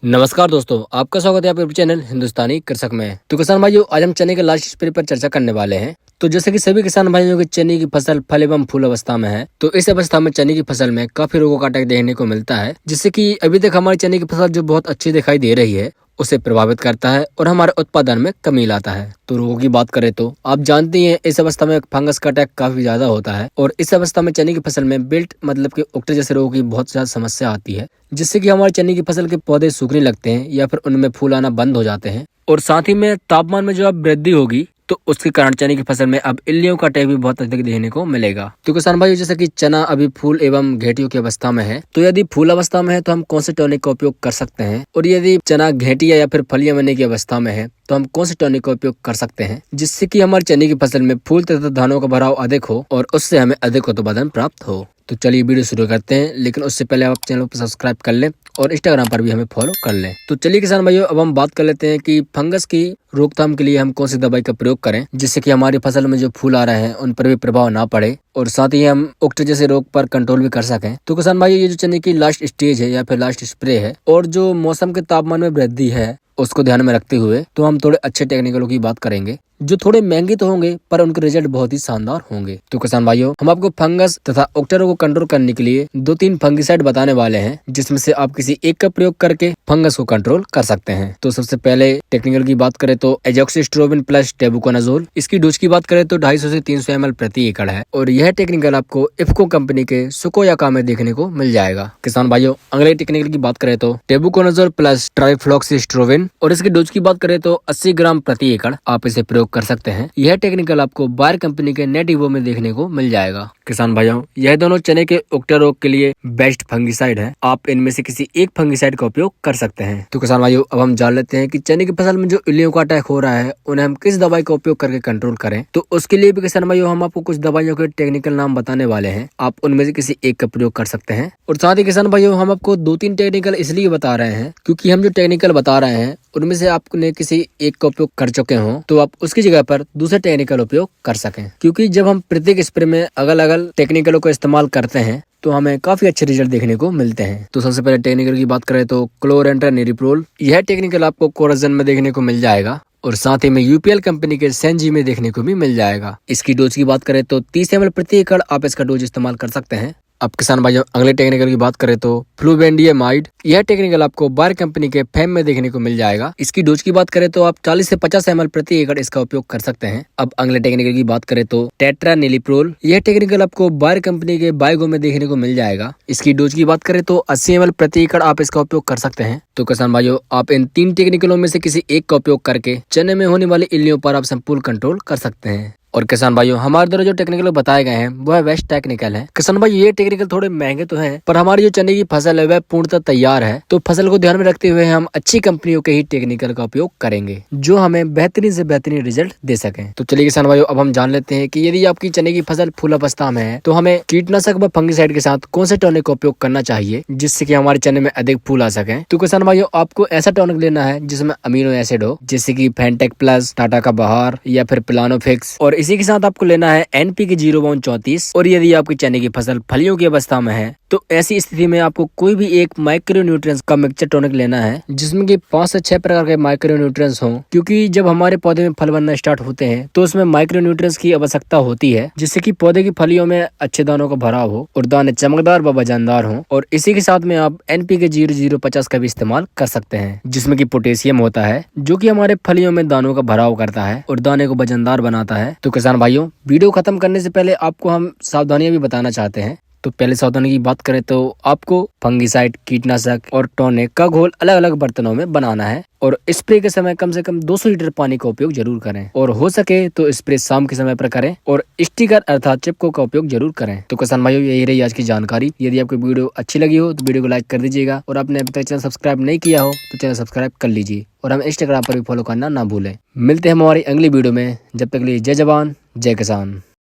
नमस्कार दोस्तों, आपका स्वागत है आपके चैनल हिंदुस्तानी कृषक में। तो किसान भाइयों, आज हम चने के लास्ट स्प्रे पर चर्चा करने वाले हैं। तो जैसे कि सभी किसान भाइयों की चने की फसल फल एवं फूल अवस्था में है, तो इस अवस्था में चने की फसल में काफी रोगों का अटैक देखने को मिलता है, जिससे कि अभी तक हमारी चने की फसल जो बहुत अच्छी दिखाई दे रही है उसे प्रभावित करता है और हमारे उत्पादन में कमी लाता है। तो रोगों की बात करें तो आप जानते हैं इस अवस्था में फंगस का अटैक काफी ज्यादा होता है और इस अवस्था में चने की फसल में बिल्ट मतलब कि उकटे जैसे रोगों की बहुत ज्यादा समस्या आती है, जिससे कि हमारे चने की फसल के पौधे सूखने लगते हैं या फिर उनमें फूल आना बंद हो जाते हैं। और साथ ही में तापमान में जो अब वृद्धि होगी तो उसके कारण चने की फसल में अब इल्लियों का अटैक भी बहुत अधिक देखने को मिलेगा। तो किसान भाइयों, जैसे कि चना अभी फूल एवं घेटियों की अवस्था में है, तो यदि फूल अवस्था में है तो हम कौन से टॉनिक का उपयोग कर सकते हैं, और यदि चना घेटिया या फिर फलियां बनने की अवस्था में है तो हम कौन से टॉनिक का उपयोग कर सकते हैं, जिससे कि हमारे चने की फसल में फूल तथा दानों का भराव अधिक हो और उससे हमें अधिक उत्पादन प्राप्त हो। तो चलिए वीडियो शुरू करते हैं, लेकिन उससे पहले आप चैनल को सब्सक्राइब कर लें और इंस्टाग्राम पर भी हमें फॉलो कर लें। तो चलिए किसान भाइयों, अब हम बात कर लेते हैं कि फंगस की रोकथाम के लिए हम कौन सी दवाई का प्रयोग करें, जिससे कि हमारी फसल में जो फूल आ रहे हैं उन पर भी प्रभाव ना पड़े और साथ ही हम उकटे जैसे रोग पर कंट्रोल भी कर सकें। तो किसान भाइयों, ये जो चने की लास्ट स्टेज है या फिर लास्ट स्प्रे है और जो मौसम के तापमान में वृद्धि है उसको ध्यान में रखते हुए तो हम थोड़े अच्छे टेक्निकलों की बात करेंगे, जो थोड़े महंगे तो होंगे पर उनके रिजल्ट बहुत ही शानदार होंगे। तो किसान भाइयों, हम आपको फंगस तथा उकटे को कंट्रोल करने के लिए 2-3 फंगिसाइड बताने वाले हैं, जिसमें से आप किसी एक का प्रयोग करके फंगस को कंट्रोल कर सकते हैं। तो सबसे पहले टेक्निकल की बात करें तो एजॉक्सिस्ट्रोबिन प्लस टेबुकोनाजोल, इसकी डोज की बात करें तो 250 से 300 ml प्रति एकड़ है और यह टेक्निकल आपको इफ्को कंपनी के सुकोयाका में देखने को मिल जाएगा। किसान भाइयों, अगले टेक्निकल की बात करें तो टेबुकोनाजोल प्लस ट्राइफ्लॉक्सिस्ट्रोबिन और इसकी डोज की बात करें तो 80 ग्राम प्रति एकड़ आप इसे प्रयोग कर सकते हैं। यह टेक्निकल आपको बायर कंपनी के नेटिवो में देखने को मिल जाएगा। किसान भाइयों, यह दोनों चने के उकटे रोग के लिए बेस्ट फंगिसाइड है, आप इनमें से किसी एक फंगिसाइड का उपयोग कर सकते हैं। तो किसान भाइयों, अब हम जान लेते हैं कि चने की फसल में जो इल्लियों का अटैक हो रहा है उन्हें हम किस दवाई का उपयोग करके कंट्रोल करें। तो उसके लिए भी किसान भाइयों, हम आपको कुछ दवाइयों के टेक्निकल नाम बताने वाले हैं, आप उनमें से किसी एक का प्रयोग कर सकते हैं। और साथ ही किसान भाइयों, हम आपको 2-3 टेक्निकल इसलिए बता रहे हैं क्योंकि हम जो टेक्निकल बता रहे हैं उनमें से आपने किसी एक का उपयोग कर चुके हो तो आप उसकी जगह पर दूसरे टेक्निकल उपयोग कर सकें, क्योंकि जब हम प्रत्येक स्प्रे में अलग अलग टेक्निकलों का इस्तेमाल करते हैं तो हमें काफी अच्छे रिजल्ट देखने को मिलते हैं। तो सबसे पहले टेक्निकल की बात करें तो क्लोरेंट्रानिलिप्रोल, यह टेक्निकल आपको कोराजन में देखने को मिल जाएगा और साथ ही में यूपीएल कंपनी के सेंजी में देखने को भी मिल जाएगा। इसकी डोज की बात करें तो 30 ml प्रति एकड़ आप इसका डोज इस्तेमाल कर सकते हैं। अब किसान भाइयों, अगले टेक्निकल की बात करें तो फ्लूवेंडियामाइड, यह टेक्निकल आपको बायर कंपनी के फैम में देखने को मिल जाएगा। इसकी डोज की बात करें तो आप 40 से 50 ml प्रति एकड़ इसका उपयोग कर सकते हैं। अब अगले टेक्निकल की बात करें तो टेट्रानिलिप्रोल, यह टेक्निकल आपको बायर कंपनी के बायोगो में देखने को मिल जाएगा। इसकी डोज की बात करें तो 80 ml प्रति एकड़ आप इसका उपयोग कर सकते हैं। तो किसान भाइयों, आप इन 3 टेक्निकलों में से किसी एक का उपयोग करके चने में होने वाली इल्लियों पर आप संपूर्ण कंट्रोल कर सकते हैं। और किसान भाइयों, हमारे द्वारा जो टेक्निकल बताए गए हैं वो है बेस्ट टेक्निकल है। किसान भाई, ये टेक्निकल थोड़े महंगे तो हैं, पर हमारी जो चने की फसल है वह पूर्णतः तैयार है। तो फसल को ध्यान में रखते हुए हम अच्छी कंपनियों के ही टेक्निकल का उपयोग करेंगे, जो हमें बेहतरीन से बेहतरीन रिजल्ट दे सके। तो चलिए किसान भाइयों, अब हम जान लेते हैं कि यदि आपकी चने की फसल फूल अवस्था में है तो हमें कीटनाशक व फंगिसाइड के साथ कौन से टॉनिक का उपयोग करना चाहिए, जिससे कि हमारे चने में अधिक फूल आ सके। तो किसान भाइयों, आपको ऐसा टॉनिक लेना है जिसमें अमीनो एसिड हो, जैसे कि फेंटेक प्लस, टाटा का बहार या फिर प्लानोफिक्स, और इसी के साथ आपको लेना है NPK 0-34। और यदि आपकी चने की फसल फलियों की अवस्था में है तो ऐसी स्थिति में आपको कोई भी एक माइक्रो न्यूट्रिएंट्स का मिक्सचर टॉनिक लेना है, जिसमें कि 5 से 6 प्रकार के माइक्रो न्यूट्रिएंट्स हों, क्योंकि जब हमारे पौधे में फल बनना स्टार्ट होते हैं तो उसमें माइक्रो न्यूट्रिएंट्स की आवश्यकता होती है, जिससे कि पौधे की फलियों में अच्छे दानों का भराव हो और दाने चमकदार व वजनदार हों। और इसी के साथ में आप NPK 0050 का भी इस्तेमाल कर सकते हैं, जिसमें कि पोटेशियम होता है, जो कि हमारे फलियों में दानों का भराव करता है और दाने को वजनदार बनाता है। तो किसान भाइयों, वीडियो खत्म करने से पहले आपको हम सावधानियां भी बताना चाहते हैं। तो पहले सावधानी की बात करें तो आपको फंगिसाइड, कीटनाशक और टॉनिक का घोल अलग अलग बर्तनों में बनाना है और स्प्रे के समय कम से कम 200 लीटर पानी का उपयोग जरूर करें और हो सके तो स्प्रे शाम के समय पर करें और स्टिकर अर्थात चिपको का उपयोग जरूर करें। तो किसान भाइयों, यही रही आज की जानकारी। यदि आपको वीडियो अच्छी लगी हो तो वीडियो को लाइक कर दीजिएगा और आपने अभी तक चैनल सब्सक्राइब नहीं किया हो तो चैनल सब्सक्राइब कर लीजिए और हम इंस्टाग्राम पर भी फॉलो करना ना भूलें। मिलते हैं हमारी अगली वीडियो में, जब तक के लिए जय जवान जय किसान।